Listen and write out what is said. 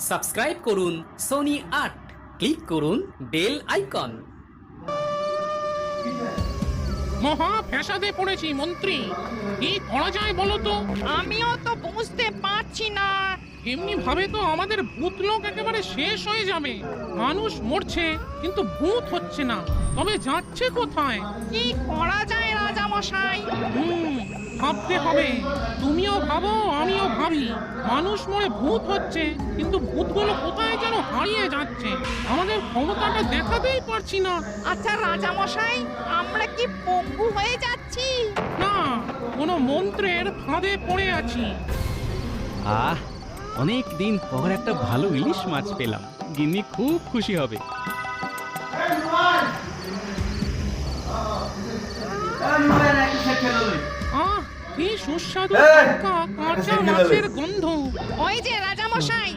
Subscribe করুন Sony ৮, click করুন bell icon. মহা ফ্যাসাদে পড়েছি মন্ত্রী, কি করা যায় বলো তো? আমিও তো বুঝতে পারছি না। এমনি ভাবে তো আমাদের ভূত লোক একেবারে শেষ হয়ে যাবে। মানুষ মরছে কিন্তু ভূত হচ্ছে না, তবে যাচ্ছে কোথায়? কি করা যায় রাজা মশাই? ভাবতে হবে। তুমিও ভাবো, আমিও ভাবি। মানুষ মরে ভূত হচ্ছে, কিন্তু ভূতগুলো কোথায় যেন হারিয়ে যাচ্ছে। আমাদের ক্ষমতাটা দেখাতেই পারছি না। আচ্ছা রাজা মশাই, আমরা কি পঙ্গু হয়ে যাচ্ছি? না, কোনো মন্ত্রের ফাঁদে পড়ে আছি। আহ, অনেক দিন পর একটা ভালো ইলিশ মাছ পেলাম। গিন্নি খুব খুশি হবে। আহ, কি সুস্বাদু টাটকা কাঁচা মাছের গন্ধ। ওই যে রাজা মশাই,